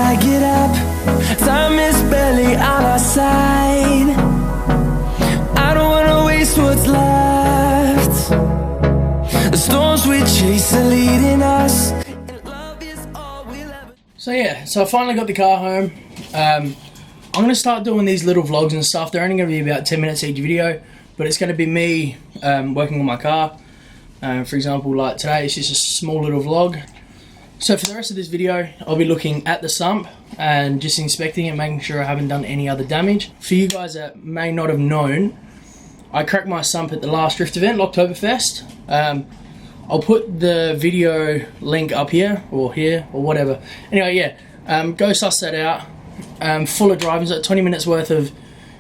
I get up, time is barely on our side. I don't wanna waste what's left. The storms we chase are leading us, and love is all we'll ever. So yeah, so I finally got the car home. I'm going to start doing these little vlogs and stuff. They're only going to be about 10 minutes each video, but it's going to be me working on my car. For example, like today, it's just a small little vlog. So for the rest of this video, I'll be looking at the sump and just inspecting it, making sure I haven't done any other damage. For you guys that may not have known, I cracked my sump at the last drift event, locktoberfest. I'll put the video link up here, or whatever. Anyway, yeah, go suss that out. Full of driving, like 20 minutes worth of,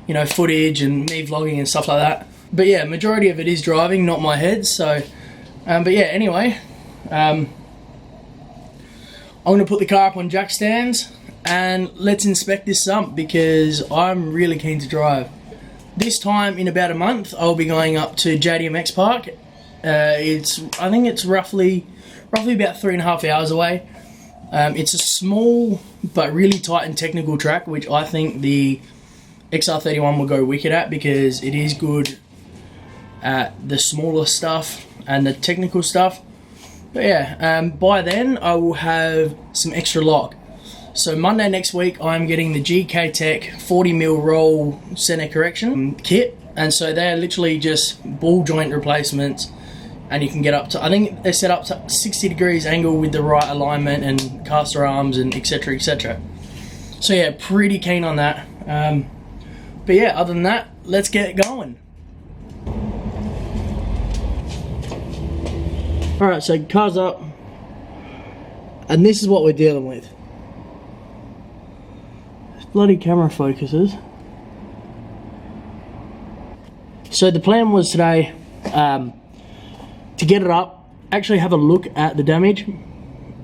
you know, footage and me vlogging and stuff like that. But yeah, majority of it is driving, not my head. So, but yeah, anyway, I'm gonna put the car up on jack stands and let's inspect this sump because I'm really keen to drive. This time in about a month, I'll be going up to JDMX Park. I think it's roughly about 3.5 hours away. It's a small but really tight and technical track, which I think the XR31 will go wicked at because it is good at the smaller stuff and the technical stuff. But yeah, by then I will have some extra lock. So Monday next week I'm getting the GK Tech 40mm roll center correction kit, and so they're literally just ball joint replacements. And you can get up to, I think they're set up to 60 degrees angle with the right alignment and caster arms and etc, etc. So yeah, pretty keen on that. But yeah, other than that, let's get going. Alright, so car's up. And this is what we're dealing with. This bloody camera focuses. So the plan was today, to get it up, actually have a look at the damage,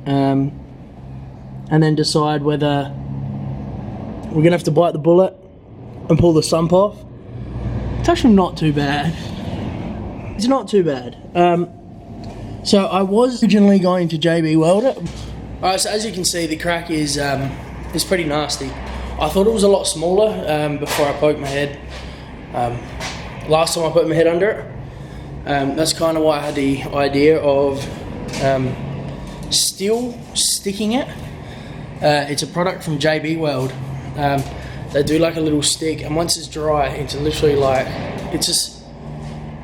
and then decide whether we're gonna have to bite the bullet and pull the sump off. It's actually not too bad. It's not too bad. So I was originally going to JB weld it. Alright, so as you can see, the crack is pretty nasty. I thought it was a lot smaller before I poked my head. Last time I put my head under it. That's kind of why I had the idea of steel sticking it. It's a product from JB Weld. They do like a little stick, and once it's dry, it's literally like, it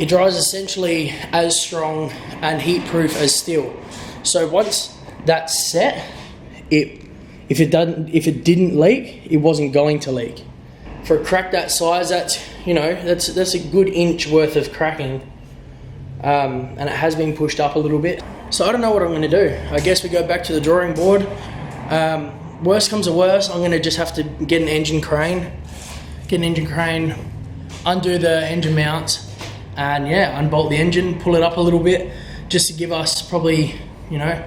dries essentially as strong and heat proof as steel. So once that's set, if it didn't leak, it wasn't going to leak. For a crack that size, that's a good inch worth of cracking. And it has been pushed up a little bit. So I don't know what I'm going to do. I guess we go back to the drawing board. Worst comes to worst, I'm going to just have to get an engine crane, undo the engine mounts, and yeah, unbolt the engine, pull it up a little bit, just to give us probably, 5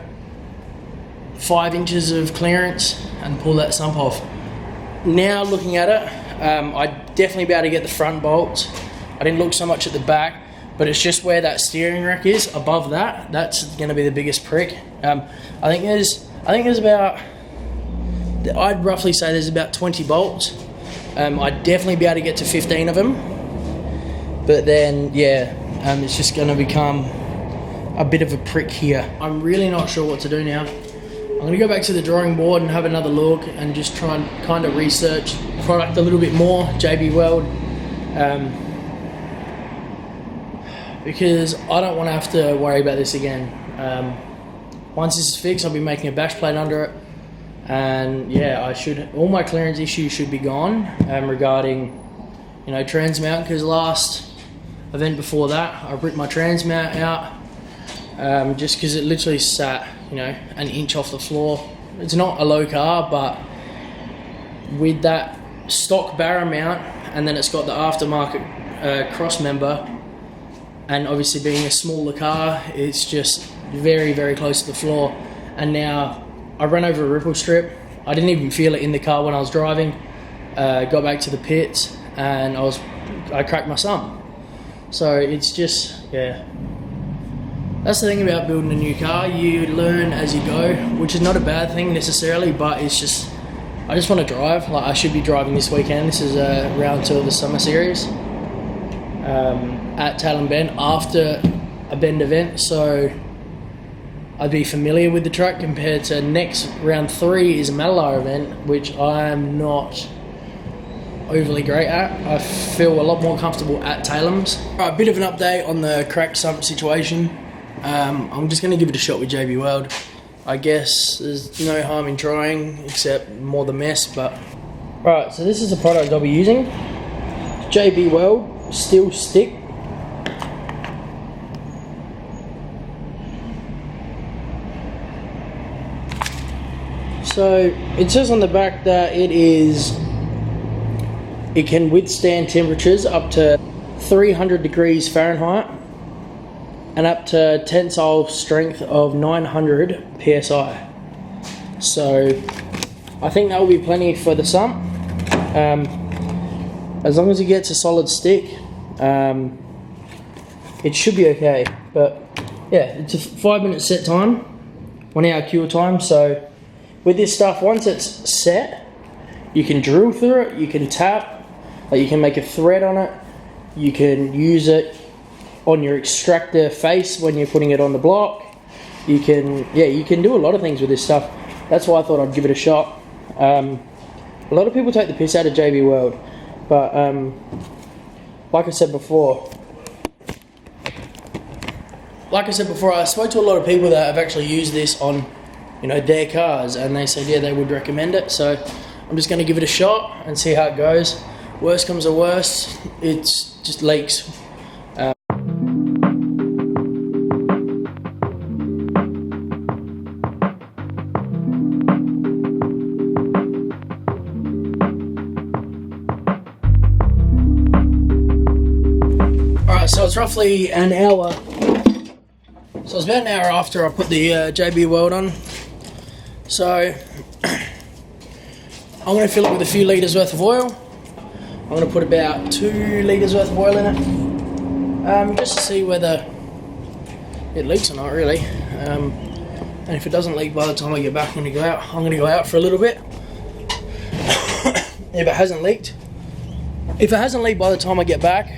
inches of clearance and pull that sump off. Now looking at it, I'd definitely be able to get the front bolts. I didn't look so much at the back. But it's just where that steering rack is, above that, that's going to be the biggest prick. I think there's about, I'd roughly say there's about 20 bolts. I'd definitely be able to get to 15 of them. But then, yeah, it's just going to become a bit of a prick here. I'm really not sure what to do now. I'm going to go back to the drawing board and have another look and just try and kind of research the product a little bit more, JB Weld. Because I don't want to have to worry about this again. Once this is fixed, I'll be making a bash plate under it, and yeah, all my clearance issues should be gone regarding, trans mount. Because last event before that, I ripped my trans mount out just because it literally sat, an inch off the floor. It's not a low car, but with that stock barra mount, and then it's got the aftermarket cross member. And obviously being a smaller car, it's just very, very close to the floor. And now I ran over a ripple strip. I didn't even feel it in the car when I was driving. Got back to the pits and I cracked my sump. So it's just, yeah. That's the thing about building a new car. You learn as you go, which is not a bad thing necessarily, but it's just I just want to drive. Like, I should be driving this weekend. This is round 2 of the summer series at Tailem Bend after a Bend event, so I'd be familiar with the track compared to next round 3 is a Matalar event, which I'm not overly great at. I feel a lot more comfortable at Talem's. Alright, a bit of an update on the cracked sump situation. I'm just going to give it a shot with JB World. I guess there's no harm in trying, except more the mess, but... Right, so this is the product I'll be using. JB World Steel Stick. So, it says on the back that it can withstand temperatures up to 300 degrees Fahrenheit and up to tensile strength of 900 psi. So I think that will be plenty for the sump. As long as it gets a solid stick, it should be okay. But yeah, it's a 5-minute set time, 1 hour cure time. So with this stuff, once it's set, you can drill through it, you can tap, like you can make a thread on it, you can use it on your extractor face when you're putting it on the block. You can do a lot of things with this stuff. That's why I thought I'd give it a shot. A lot of people take the piss out of JB World, but like I said before, I spoke to a lot of people that have actually used this on, you know, their cars, and they said, yeah, they would recommend it. So I'm just going to give it a shot and see how it goes. Worst comes to worst, it's just leaks. So it's roughly an hour. So it's about an hour after I put the JB World on. So I'm going to fill it with a few litres worth of oil. I'm going to put about 2 litres worth of oil in it, just to see whether it leaks or not, really. And if it doesn't leak by the time I get back, I'm going to go out for a little bit. If it hasn't leaked by the time I get back,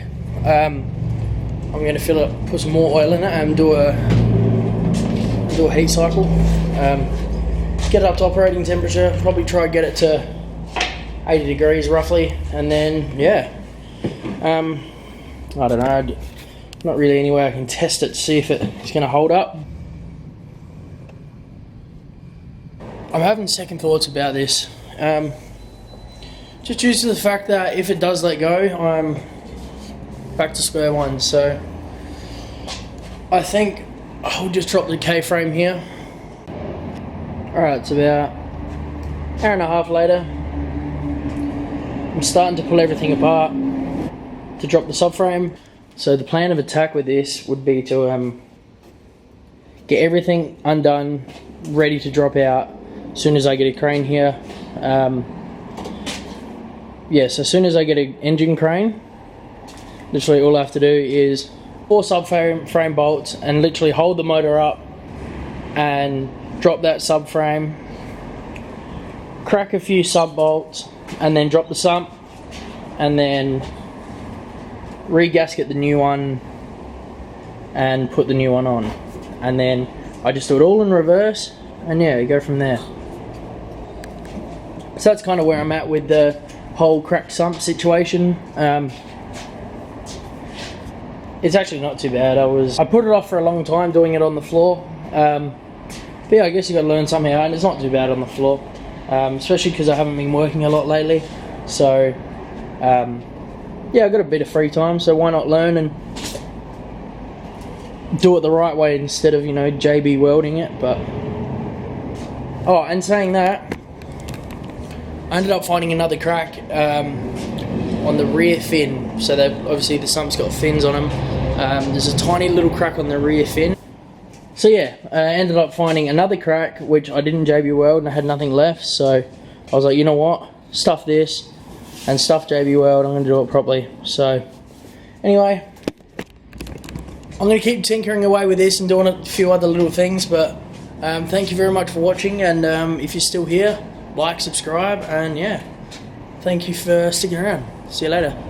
I'm going to fill it, put some more oil in it, and do a heat cycle. Get it up to operating temperature. Probably try to get it to 80 degrees roughly, and then yeah. I don't know. Not really any way I can test it to see if it's going to hold up. I'm having second thoughts about this. Just due to the fact that if it does let go, I'm back to square one. So I think I'll just drop the K-frame here. Alright, it's about an hour and a half later. I'm starting to pull everything apart to drop the subframe. So the plan of attack with this would be to get everything undone, ready to drop out as soon as I get a crane here. So as soon as I get an engine crane, literally all I have to do is 4 subframe bolts and literally hold the motor up and drop that subframe, crack a few sub bolts, and then drop the sump, and then re-gasket the new one and put the new one on. And then I just do it all in reverse, and yeah, you go from there. So that's kind of where I'm at with the whole cracked sump situation. It's actually not too bad. I put it off for a long time doing it on the floor. But yeah, I guess you got to learn somehow, and it's not too bad on the floor. Especially because I haven't been working a lot lately. So yeah, I've got a bit of free time, so why not learn and do it the right way instead of, you know, JB welding it. But and saying that, I ended up finding another crack on the rear fin. So that obviously the sump's got fins on them. There's a tiny little crack on the rear fin. So yeah, I ended up finding another crack, which I didn't JB weld, and I had nothing left. So I was like, you know what, stuff this and stuff JB weld. I'm going to do it properly. So anyway, I'm going to keep tinkering away with this and doing a few other little things. But thank you very much for watching, and if you're still here, like, subscribe, and yeah, thank you for sticking around. See you later.